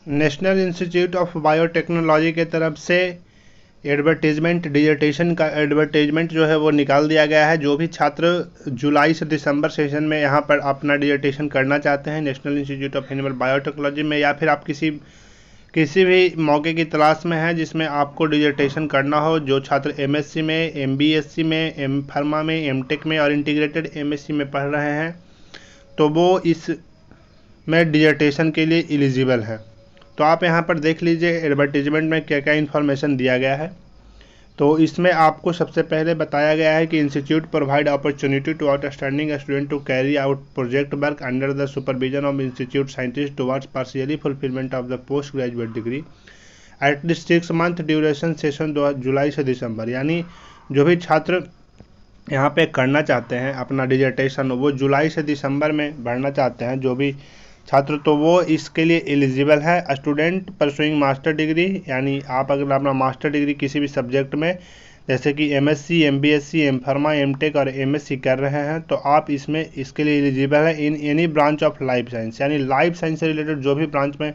National institute of biotechnology के तरफ से एडवर्टीजमेंट, डिजर्टेशन का एडवर्टीजमेंट जो है वो निकाल दिया गया है। जो भी छात्र जुलाई से दिसंबर सेशन में यहाँ पर अपना डिजर्टेशन करना चाहते हैं national institute of animal biotechnology में, या फिर आप किसी भी मौके की तलाश में है जिसमें आपको डिजर्टेशन करना हो, जो छात्र एमएससी में, एमबीएससी में, एम फार्मा में, एमटेक में और इंटीग्रेटेड एमएससी में पढ़ रहे हैं, तो वो इस में डिजर्टेशन के लिए एलिजिबल है। तो आप यहाँ पर देख लीजिए एडवर्टीजमेंट में क्या क्या इन्फॉर्मेशन दिया गया है। तो इसमें आपको सबसे पहले बताया गया है कि institute provide opportunity to outstanding student to carry out project work under the supervision of institute scientist towards partially fulfilment of the post graduate degree at the 6 month duration session जुलाई से दिसंबर। यानी जो भी छात्र यहाँ पे करना चाहते हैं अपना डिजर्टेशन, वो जुलाई से दिसंबर में बढ़ना चाहते हैं जो भी छात्र, तो वो इसके लिए एलिजिबल है। स्टूडेंट परसुइंग मास्टर डिग्री, यानी आप अगर अपना मास्टर डिग्री किसी भी सब्जेक्ट में जैसे कि MSc, MBSc, M pharma, MTech और एमएससी कर रहे हैं, तो आप इसमें इसके लिए एलिजिबल है in any branch of life science. यानी लाइफ साइंस से रिलेटेड जो भी ब्रांच में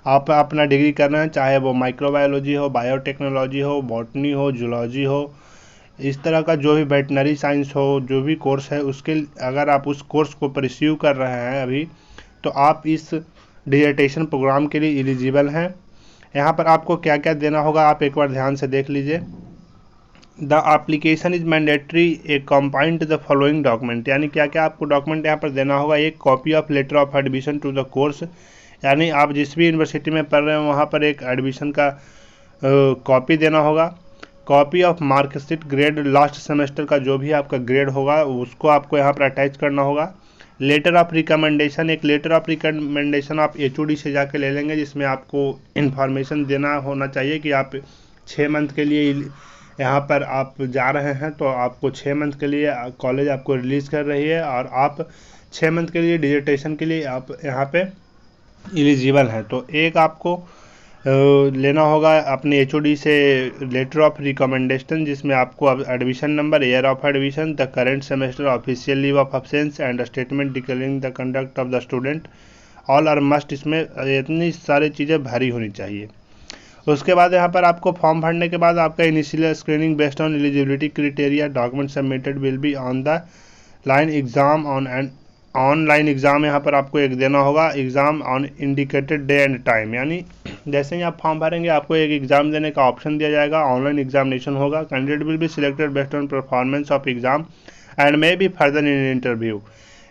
आप अपना डिग्री कर रहे हैं, चाहे वो माइक्रोबायोलॉजी हो, बायोटेक्नोलॉजी हो, बॉटनी हो, जूलॉजी हो, इस तरह का जो भी वेटनरी साइंस हो, जो भी कोर्स है उसके अगर आप उस कोर्स को परस्यू कर रहे हैं अभी, तो आप इस डिजर्टेशन प्रोग्राम के लिए एलिजिबल हैं। यहाँ पर आपको क्या क्या देना होगा आप एक बार ध्यान से देख लीजिए। The application is mandatory A combined the following document, यानी क्या क्या आपको डॉक्यूमेंट यहाँ पर देना होगा। एक copy of letter of admission to the course, यानी आप जिस भी यूनिवर्सिटी में पढ़ रहे हैं वहाँ पर एक एडमिशन का कॉपी देना होगा। Copy of marksheet grade last semester का जो भी आपका ग्रेड होगा उसको आपको यहाँ पर अटैच करना होगा। लेटर ऑफ रिकमेंडेशन, एक लेटर ऑफ रिकमेंडेशन आप एचओडी से जाके ले लेंगे जिसमें आपको इन्फॉर्मेशन देना होना चाहिए कि आप 6 मंथ के लिए यहाँ पर आप जा रहे हैं, तो आपको 6 मंथ के लिए कॉलेज आपको रिलीज़ कर रही है और आप 6 मंथ के लिए डिजर्टेशन के लिए आप यहाँ पे एलिजिबल हैं। तो एक आपको लेना होगा अपने एचओडी से लेटर ऑफ रिकमेंडेशन जिसमें आपको admission number, year of admission, the current semester, official leave of absence and statement declaring the conduct of the student all are must. इसमें इतनी सारी चीज़ें भरी होनी चाहिए। उसके बाद यहाँ पर आपको फॉर्म भरने के बाद आपका initial screening based on eligibility criteria, document submitted will be on the line exam online exam यहाँ पर आपको एक देना होगा, exam on indicated day and time. यानी जैसे ही आप फॉर्म भरेंगे आपको एक एग्ज़ाम देने का ऑप्शन दिया जाएगा, ऑनलाइन एग्जामिनेशन होगा। Candidate will be selected based on performance of exam and may be further in interview,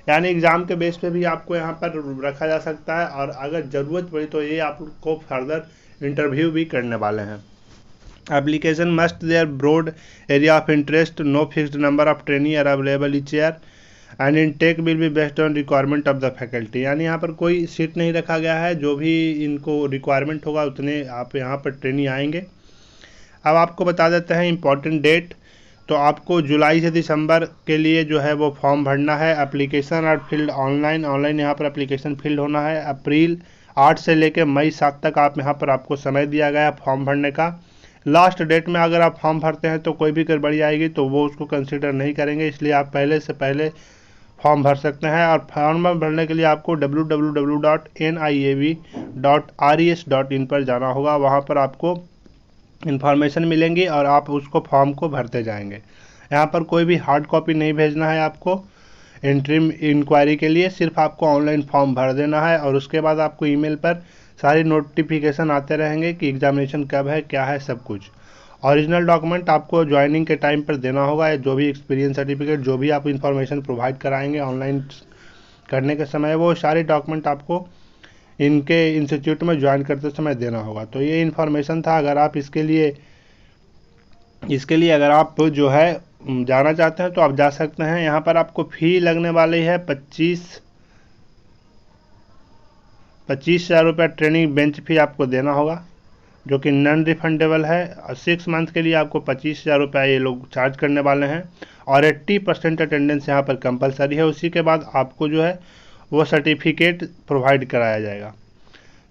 यानी एग्ज़ाम के बेस पे भी आपको यहाँ पर रखा जा सकता है और अगर ज़रूरत पड़ी तो ये आपको फर्दर इंटरव्यू भी करने वाले हैं। Application must their broad area of interest, no fixed number of trainee are available each year and intake will be based on requirement of the faculty, यानी यहाँ पर कोई सीट नहीं रखा गया है, जो भी इनको रिक्वायरमेंट होगा उतने आप यहाँ पर ट्रेनी आएंगे। अब आपको बता देते हैं इम्पॉर्टेंट डेट, तो आपको जुलाई से दिसंबर के लिए जो है वो फॉर्म भरना है। एप्लीकेशन और फील्ड ऑनलाइन यहाँ पर एप्लीकेशन फील्ड होना है। अप्रैल 8 से लेकर मई 7 तक आप यहाँ पर आपको समय दिया गया है फॉर्म भरने का। लास्ट डेट में अगर आप फॉर्म भरते हैं तो कोई भी गड़बड़ी आएगी तो वो उसको कंसिडर नहीं करेंगे, इसलिए आप पहले से पहले फॉर्म भर सकते हैं। और फॉर्म भरने के लिए आपको www.niav.res.in पर जाना होगा, वहाँ पर आपको इन्फॉर्मेशन मिलेंगी और आप उसको फॉर्म को भरते जाएंगे। यहाँ पर कोई भी हार्ड कॉपी नहीं भेजना है आपको इंटरिम इंक्वायरी के लिए, सिर्फ आपको ऑनलाइन फॉर्म भर देना है और उसके बाद आपको ईमेल पर सारी नोटिफिकेशन आते रहेंगे कि एग्जामिनेशन कब है, क्या है, सब कुछ। ओरिजिनल डॉक्यूमेंट आपको ज्वाइनिंग के टाइम पर देना होगा, जो भी एक्सपीरियंस सर्टिफिकेट, जो भी आप इन्फॉर्मेशन प्रोवाइड कराएंगे ऑनलाइन करने के समय, वो सारे डॉक्यूमेंट आपको इनके इंस्टीट्यूट में ज्वाइन करते समय देना होगा। तो ये इन्फॉर्मेशन था। अगर आप इसके लिए अगर आप जो है जाना चाहते हैं तो आप जा सकते हैं। यहाँ पर आपको फ़ी लगने वाली है 25,000 रुपये ट्रेनिंग बेंच फ़ी आपको देना होगा, जो कि नॉन रिफंडेबल है। 6 मंथ के लिए आपको 25,000 रुपये ये लोग चार्ज करने वाले हैं और 80% अटेंडेंस यहाँ पर कंपलसरी है। उसी के बाद आपको जो है वो सर्टिफिकेट प्रोवाइड कराया जाएगा।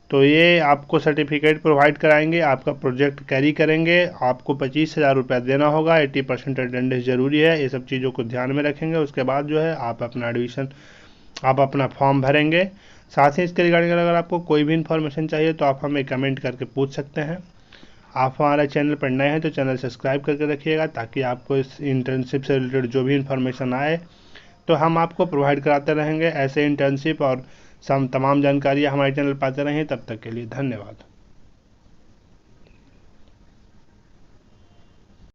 तो ये आपको सर्टिफिकेट प्रोवाइड कराएंगे, आपका प्रोजेक्ट कैरी करेंगे, आपको 25,000 रुपये देना होगा, 80% अटेंडेंस ज़रूरी है। ये सब चीज़ों को ध्यान में रखेंगे। उसके बाद जो है आप अपना फॉर्म भरेंगे, साथ ही इसके रिगार्डिंग अगर आपको कोई भी इन्फॉर्मेशन चाहिए तो आप हमें कमेंट करके पूछ सकते हैं। आप हमारे चैनल पर नए हैं तो चैनल सब्सक्राइब करके रखिएगा, ताकि आपको इस इंटर्नशिप से रिलेटेड जो भी इन्फॉर्मेशन आए तो हम आपको प्रोवाइड कराते रहेंगे। ऐसे इंटर्नशिप और तमाम जानकारियाँ हमारे चैनल पाते रहें। तब तक के लिए धन्यवाद।